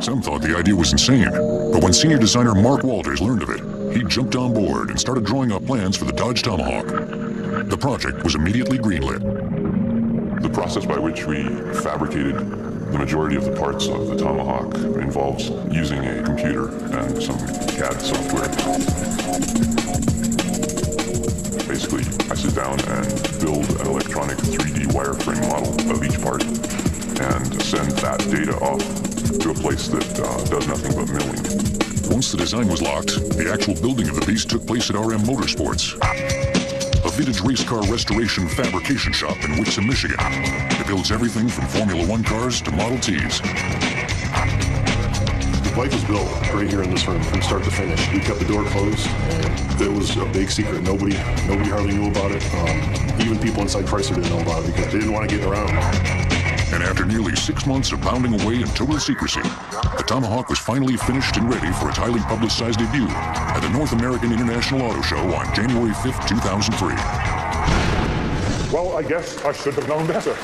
Some thought the idea was insane, but when senior designer Mark Walters learned of it, he jumped on board and started drawing up plans for the Dodge Tomahawk. The project was immediately greenlit. The process by which we fabricated the majority of the parts of the Tomahawk involves using a computer and some CAD software. Basically, I sit down and build an electronic 3D wireframe model of each part and send that data off to a place that does nothing but milling. Once the design was locked, the actual building of the beast took place at RM Motorsports, a vintage race car restoration fabrication shop in Wixom, Michigan. It builds everything from Formula One cars to Model Ts. The bike was built right here in this room from start to finish. We kept the door closed, and it was a big secret. Nobody hardly knew about it. Even people inside Chrysler didn't know about it because they didn't want to get around. And after nearly 6 months of pounding away in total secrecy, the Tomahawk was finally finished and ready for its highly publicized debut at the North American International Auto Show on January 5th, 2003. Well, I guess I should have known better.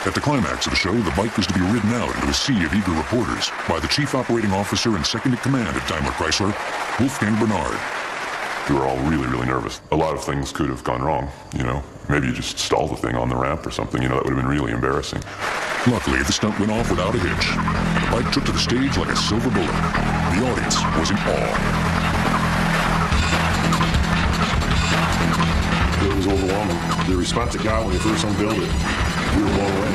At the climax of the show, the bike was to be ridden out into a sea of eager reporters by the Chief Operating Officer and Second in Command at Daimler Chrysler, Wolfgang Bernard. We were all really, really nervous. A lot of things could have gone wrong, you know. Maybe you just stalled the thing on the ramp or something, you know, that would have been really embarrassing. Luckily, the stunt went off without a hitch. The bike took to the stage like a silver bullet. The audience was in awe. It was overwhelming. The response it got when we first unveiled it, we were blown away.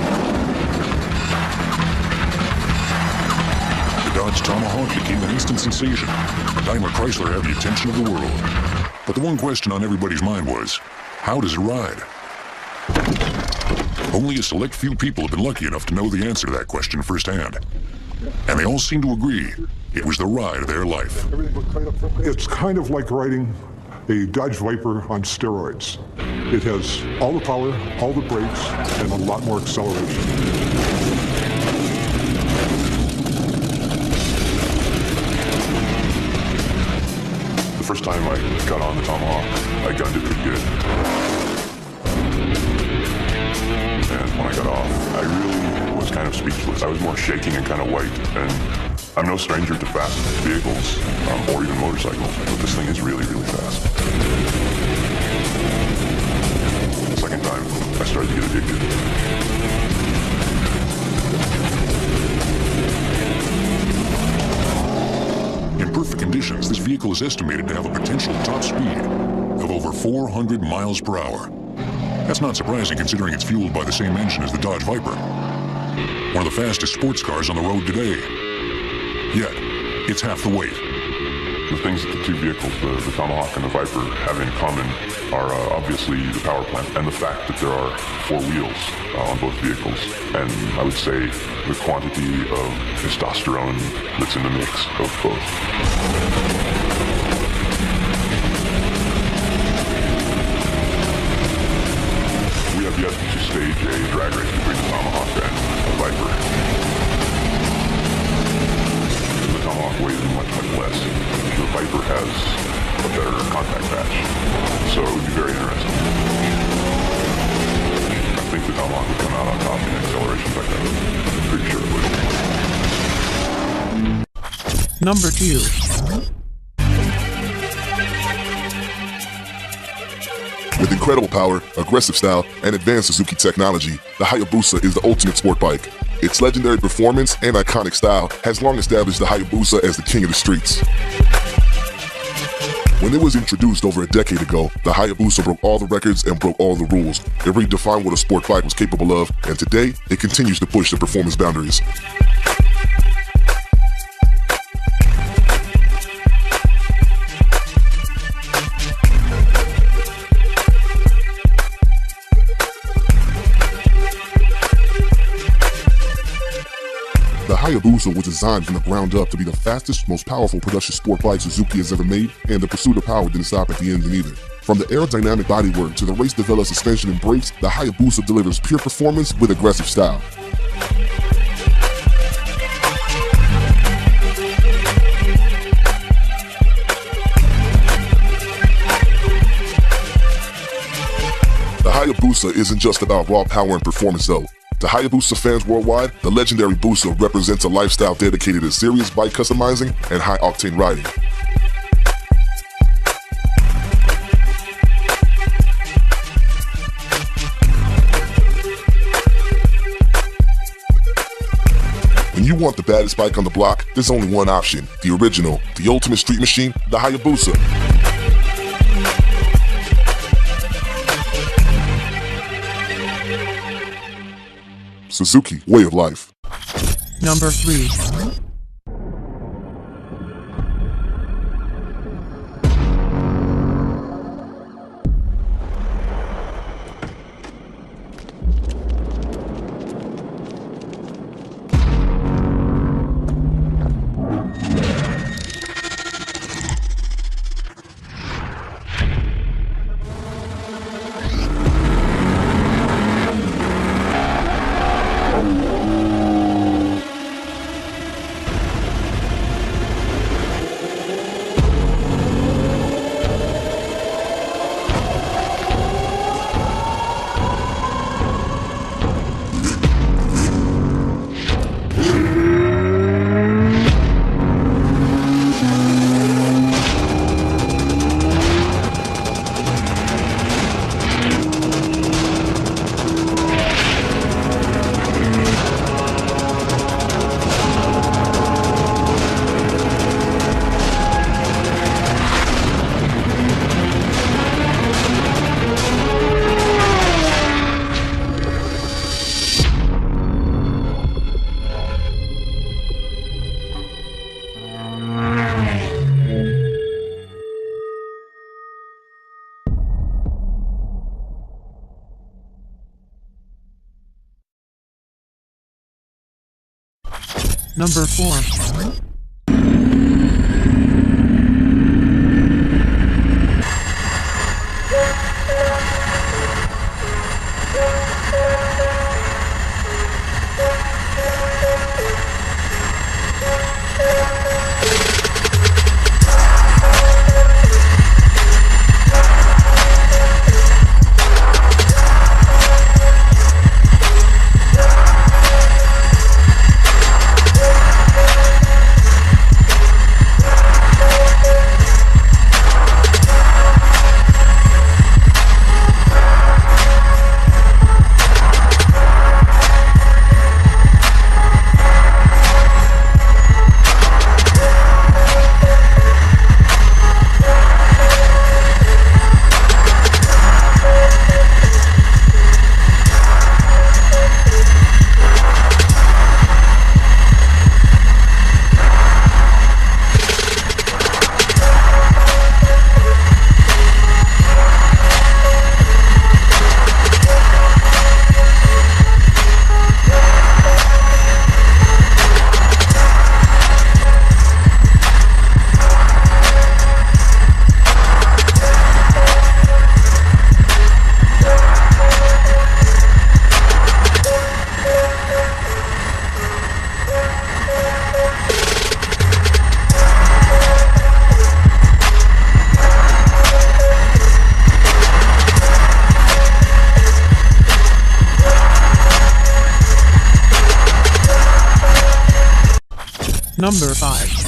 The Dodge Tomahawk became an instant sensation. Daimler Chrysler had the attention of the world. But the one question on everybody's mind was, how does it ride? Only a select few people have been lucky enough to know the answer to that question firsthand. And they all seem to agree it was the ride of their life. It's kind of like riding a Dodge Viper on steroids. It has all the power, all the brakes, and a lot more acceleration. The first time I got on the Tomahawk, I gunned it pretty good. And when I got off, I really was kind of speechless. I was more shaking and kind of white. And I'm no stranger to fast vehicles or even motorcycles, but this thing is really, really fast. The second time, I started to get addicted. In perfect conditions, this vehicle is estimated to have a potential top speed of over 400 miles per hour. That's not surprising considering it's fueled by the same engine as the Dodge Viper, one of the fastest sports cars on the road today. Yet, it's half the weight. The things that the two vehicles, the Tomahawk and the Viper, have in common are obviously the power plant and the fact that there are 4 wheels on both vehicles. And I would say the quantity of testosterone that's in the mix of both. We have yet to stage a drag race between the Tomahawk and the Viper. The Tomahawk weighs much, much less. The Viper has a better contact patch, so it would be very interesting. I think the Tomahawk would come out on top in acceleration factor. I'm pretty sure it would. Number 2. With incredible power, aggressive style, and advanced Suzuki technology, the Hayabusa is the ultimate sport bike. Its legendary performance and iconic style has long established the Hayabusa as the king of the streets. When it was introduced over a decade ago, the Hayabusa broke all the records and broke all the rules. It redefined what a sport bike was capable of, and today, it continues to push the performance boundaries. The Hayabusa was designed from the ground up to be the fastest, most powerful production sport bike Suzuki has ever made, and the pursuit of power didn't stop at the engine either. From the aerodynamic bodywork to the race-developed suspension and brakes, the Hayabusa delivers pure performance with aggressive style. The Hayabusa isn't just about raw power and performance though. To Hayabusa fans worldwide, the legendary Busa represents a lifestyle dedicated to serious bike customizing and high-octane riding. When you want the baddest bike on the block, there's only one option: the original, the ultimate street machine, the Hayabusa. Suzuki, way of life. Number 3. Number 4. Number 5.